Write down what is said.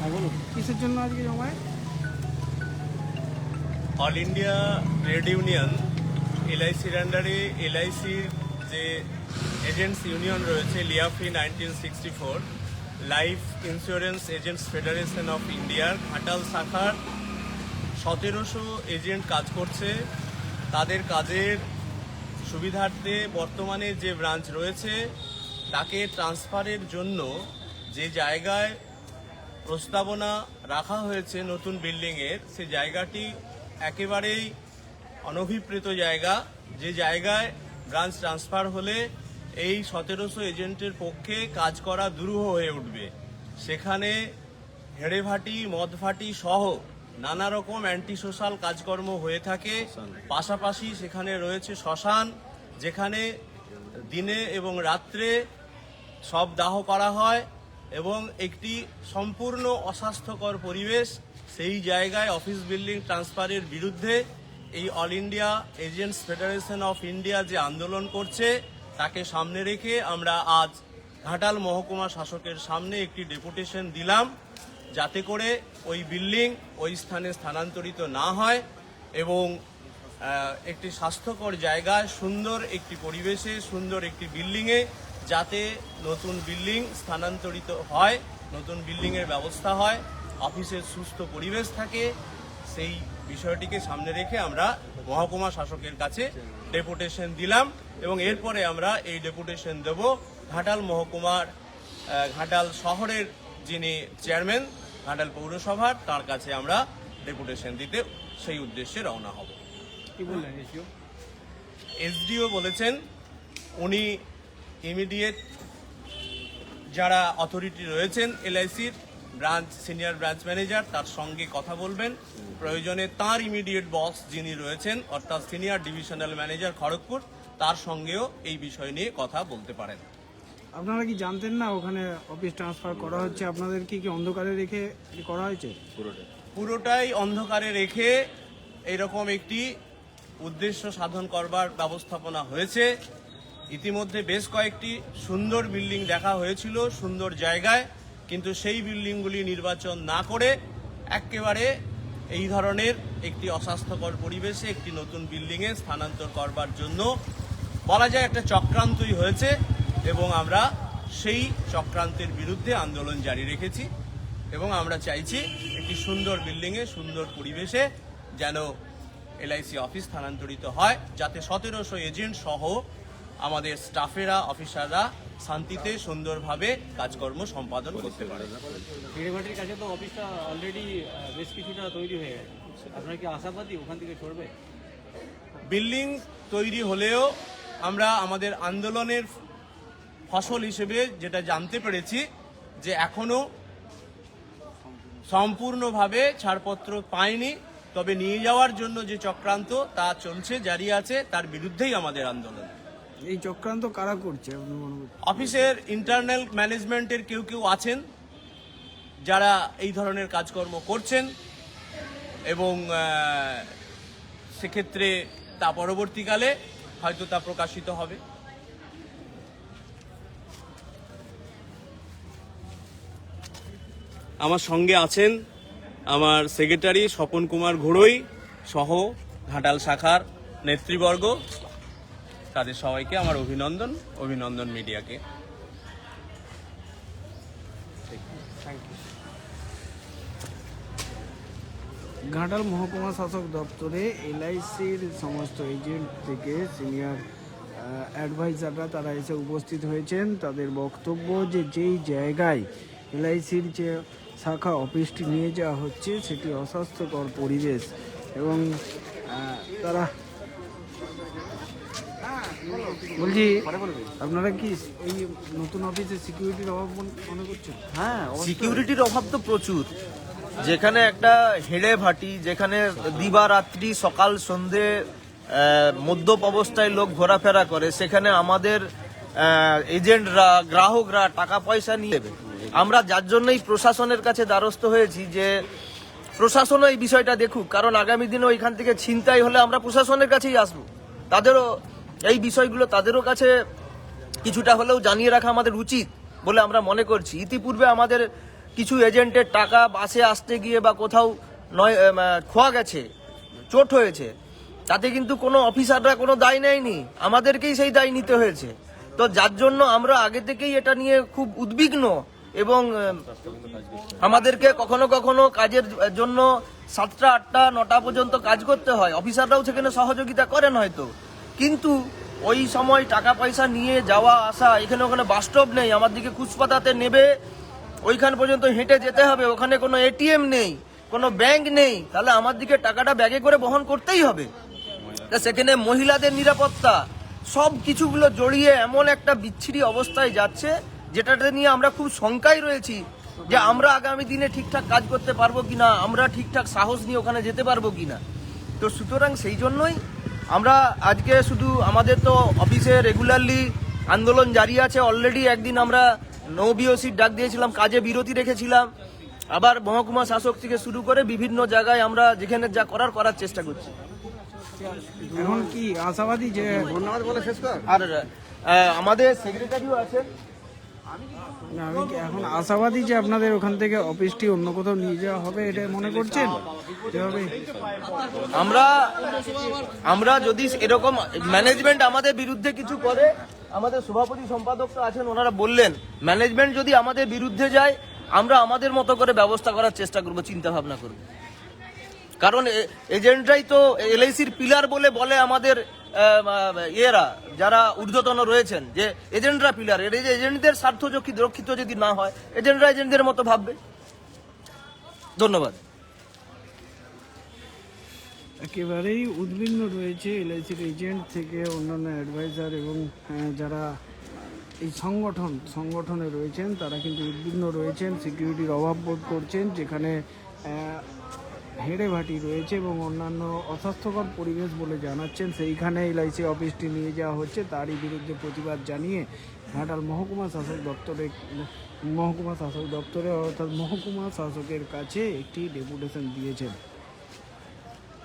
হ্যাঁ বলুন, কিসের জন্য আজকে জমায়েত? অল ইন্ডিয়া ট্রেড ইউনিয়ন এলআইসির আন্ডারে এলআইসির যে এজেন্টস ইউনিয়ন রয়েছে লিয়াফি 1964 life insurance agents federation of ইন্ডিয়ার ঘাটাল শাখার 1700 এজেন্ট কাজ করছে। তাদের কাজের সুবিধার্থে বর্তমানে যে ব্রাঞ্চ রয়েছে তাকে ট্রান্সফারের জন্য যে জায়গায় প্রস্তাবনা রাখা হয়েছে নতুন বিল্ডিংয়ের, সে জায়গাটি একেবারেই অনভিপ্রেত জায়গা, যে জায়গায় ব্রাঞ্চ ট্রান্সফার হলে এই 1700 এজেন্টের পক্ষে কাজ করা দুরূহ হয়ে উঠবে। সেখানে হেড়েভাটি মদভাটি সহ নানা রকম অ্যান্টি সোশ্যাল কাজকর্ম হয়ে থাকে। পাশাপাশি সেখানে রয়েছে শ্মশান, যেখানে দিনে এবং রাত্রে সব দাহ করা হয় এবং একটি সম্পূর্ণ অস্বাস্থ্যকর পরিবেশ। সেই জায়গায় অফিস বিল্ডিং ট্রান্সফারের বিরুদ্ধে এই all India agents federation of India যে আন্দোলন করছে তাকে সামনে রেখে আমরা আজ ঘাটাল মহকুমা শাসকের সামনে একটি ডেপুটেশন দিলাম, যাতে করে ওই বিল্ডিং ওই স্থানে স্থানান্তরিত না হয় এবং একটি স্বাস্থ্যকর জায়গায় সুন্দর একটি পরিবেশে সুন্দর একটি বিল্ডিংয়ে যাতে নতুন বিল্ডিং স্থানান্তরিত হয়, নতুন বিল্ডিংয়ের ব্যবস্থা হয়, অফিসের সুস্থ পরিবেশ থাকে, সেই বিষয়টিকে সামনে রেখে আমরা মহকুমা শাসকের কাছে ডেপুটেশন দিলাম এবং এরপরে আমরা এই ডেপুটেশন দেব ঘাটাল মহকুমার ঘাটাল শহরের যিনি চেয়ারম্যান ঘাটাল পৌরসভার, তার কাছে আমরা ডেপুটেশন দিতে সেই উদ্দেশ্যে রওনা হব। কি বললেন এসডিও? এসডিও বলেছেন উনি ইমিডিয়েট যারা অথরিটি রয়েছেন এলআইসির ব্রাঞ্চ সিনিয়র ব্রাঞ্চ ম্যানেজার তার সঙ্গে কথা বলবেন, প্রয়োজনে তার ইমিডিয়েট বস যিনি রয়েছেন অর্থাৎ সিনিয়র ডিভিশনাল ম্যানেজার খড়গপুর, তার সঙ্গেও এই বিষয় নিয়ে কথা বলতে পারেন। আপনারা কি জানতেন না ওখানে অফিস ট্রান্সফার করা হচ্ছে? আপনাদের কি অন্ধকারে রেখে করা হয়েছে? পুরোটাই অন্ধকারে রেখে এরকম একটি উদ্দেশ্য সাধন করবার ব্যবস্থাপনা হয়েছে। ইতিমধ্যে বেশ কয়েকটি সুন্দর বিল্ডিং দেখা হয়েছিল সুন্দর জায়গায়, কিন্তু সেই বিল্ডিংগুলি নির্বাচন না করে একেবারে এই ধরনের একটি অস্বাস্থ্যকর পরিবেশে একটি নতুন বিল্ডিংয়ে স্থানান্তর করবার জন্য বলা যায় একটা চক্রান্তই হয়েছে এবং আমরা সেই চক্রান্তের বিরুদ্ধে আন্দোলন জারি রেখেছি এবং আমরা চাইছি একটি সুন্দর বিল্ডিংয়ে সুন্দর পরিবেশে যেন এলআইসি অফিস স্থানান্তরিত হয়, যাতে 1700 এজেন্ট সহ আমাদের স্টাফেরা অফিসাররা শান্তিতে সুন্দরভাবে কাজকর্ম সম্পাদন করতে পারে। হিড়েভাটির কাছে তো অফিসটা অলরেডি বেশ কিছুটা তৈরি হয়ে গেছে, আপনারা কি আশাবাদী ওখান থেকে সরবে? বিল্ডিং তৈরি হলেও আমরা আমাদের আন্দোলনের ফসল হিসেবে যেটা জানতে পেরেছি যে এখনো সম্পূর্ণভাবে ছাড়পত্র পায়নি, তবে নিয়ে যাওয়ার জন্য যে চক্রান্ত তা চলছে, জারি আছে, তার বিরুদ্ধেই আমাদের আন্দোলন। এই চক্রান্ত কারা করছে? অফিসের ইন্টারনাল ম্যানেজমেন্টের কেউ কেউ আছেন যারা এই ধরনের কাজকর্ম করছেন এবং সেক্ষেত্রে তা পরবর্তীকালে হয়তো তা প্রকাশিত হবে। আমার সঙ্গে আছেন আমার সেক্রেটারি স্বপন কুমার ঘোড়ই সহ ঘাটাল শাখার নেতৃবর্গ, তাদের সবাইকে আমার অভিনন্দন মিডিয়াকে। ঘাটাল মহকুমা শাসক দপ্তরে এলআইসির সমস্ত এজেন্ট থেকে সিনিয়র অ্যাডভাইজাররা তারা এসে উপস্থিত হয়েছেন। তাদের বক্তব্য যে যেই জায়গায় এলআইসির যে শাখা অফিসটি নিয়ে যাওয়া হচ্ছে সেটি অস্বাস্থ্যকর পরিবেশ এবং তারা বলছি আপনারা কি এই নতুন অফিসে সিকিউরিটির অভাব মনে করছেন? হ্যাঁ, সিকিউরিটির অভাব তো প্রচুর। যেখানে একটা হেড়ে ভাটি, যেখানে দিবারাত্রি সকাল সন্ধে মদ্যপ অবস্থায় লোক ঘোরাফেরা করে, সেখানে আমাদের এজেন্টরা গ্রাহকরা টাকা পয়সা নিয়ে দেবে। আমরা যার জন্যই প্রশাসনের কাছে দ্বারস্থ হয়েছি যে প্রশাসনও এই বিষয়টা দেখুক, কারণ আগামী দিনে ওইখান থেকে ছিনতাই হলে আমরা প্রশাসনের কাছেই আসবো। তাদেরও এই বিষয়গুলো তাদেরও কাছে কিছুটা হলেও জানিয়ে রাখা আমাদের উচিত বলে আমরা মনে করছি। ইতিপূর্বে আমাদের কিছু এজেন্টের টাকা বাসে আসতে গিয়ে বা কোথাও নয় খোয়া গেছে, চোট হয়েছে, তাতে কিন্তু কোনো অফিসাররা কোনো দায় নেয়নি, আমাদেরকেই সেই দায় নিতে হয়েছে। তো যার জন্য আমরা আগে থেকেই এটা নিয়ে খুব উদ্বিগ্ন এবং আমাদেরকে কখনো কখনো কাজের জন্য 7টা 8টা 9টা পর্যন্ত কাজ করতে হয়, অফিসাররাও সেখানে সহযোগিতা করেন হয়তো, কিন্তু ওই সময় টাকা পয়সা নিয়ে যাওয়া আসা, এখানে ওখানে বাস্তব নেই, আমার দিকে কুচপাতাতে নেবে ওইখান পর্যন্ত হেঁটে যেতে হবে, ওখানে কোনো এটিএম নেই, কোনো ব্যাংক নেই, তাহলে আমার দিকে টাকাটা ব্যাগে করে বহন করতেই হবে। তা সেখানে মহিলাদের নিরাপত্তা সব কিছুগুলো জড়িয়ে এমন একটা বিচ্ছিরি অবস্থায় যাচ্ছে, যেটাতে নিয়ে আমরা খুব শঙ্কায় রয়েছি যে আমরা আগামী দিনে ঠিকঠাক কাজ করতে পারবো কিনা, আমরা ঠিকঠাক সাহস নিয়ে ওখানে যেতে পারবো কিনা। তো সুতরাং সেই জন্যই আমরা আজকে শুধু আমাদের তো অফিসে রেগুলারলি আন্দোলন জারি আছে, অলরেডি একদিন আমরা নো বিওসির ডাক দিয়েছিলাম, কাজে বিরতি রেখেছিলাম, আবার মহকুমা শাসক থেকে শুরু করে বিভিন্ন জায়গায় আমরা যেখানে যা করার চেষ্টা করছি। এখন কি আশাবাদী যে আর আমাদের সেক্রেটারিও আছেন, না, আমি কি এখন আশাবাদী যে আপনাদের ওখান থেকে অফিসটি অন্য কোথাও নিয়ে যাওয়া হবে, এটা মনে করছেন যেভাবে? আমরা যদি এরকম ম্যানেজমেন্ট আমাদের বিরুদ্ধে কিছু করে, আমাদের সভাপতি সম্পাদক তো আছেন, ওনারা বললেন ম্যানেজমেন্ট যদি আমাদের বিরুদ্ধে যায় আমরা আমাদের মতো করে ব্যবস্থা করার চেষ্টা করব, চিন্তা ভাবনা করব। কারণ এজেন্টরাই তো এলআইসির পিলার বলে আমাদের এরা যারা ঊর্ধ্বতন রয়েছেন, যে এজেন্টরা পিলার, এজেন্টদের স্বার্থ রক্ষিত যদি না হয় এজেন্টরা এজেন্টদের মতো ভাববে। ধন্যবাদ। একেবারেই উদ্বিগ্ন রয়েছে এলআইসির এজেন্ট থেকে অন্যান্য অ্যাডভাইজার এবং যারা এই সংগঠনে রয়েছেন, তারা কিন্তু উদ্বিগ্ন রয়েছেন, সিকিউরিটির অভাব বোধ করছেন, যেখানে হেঁড়ে ভাটি রয়েছে এবং অন্যান্য অস্বাস্থ্যকর পরিবেশ বলে জানাচ্ছেন। সেইখানে এলআইসি অফিসটি নিয়ে যাওয়া হচ্ছে, তারই বিরুদ্ধে প্রতিবাদ জানিয়ে ঘাটাল মহকুমা শাসক দপ্তরে অর্থাৎ মহকুমা শাসকের কাছে একটি ডেপুটেশন দিয়েছেন।